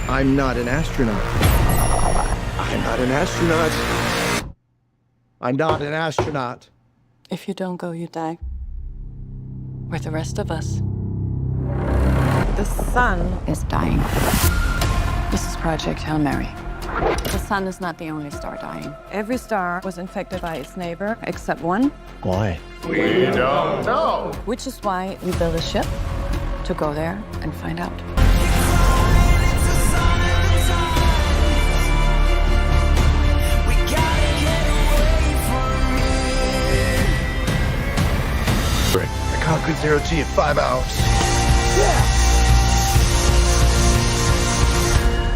I'm not an astronaut. I'm not an astronaut. I'm not an astronaut. If you don't go, you die. With the rest of us. The sun is dying. This is Project Hail Mary. The sun is not the only star dying. Every star was infected by its neighbor, except one. Why? We don't know. Which is why we built a ship to go there and find out. I conquered zero G in 5 hours. Yeah!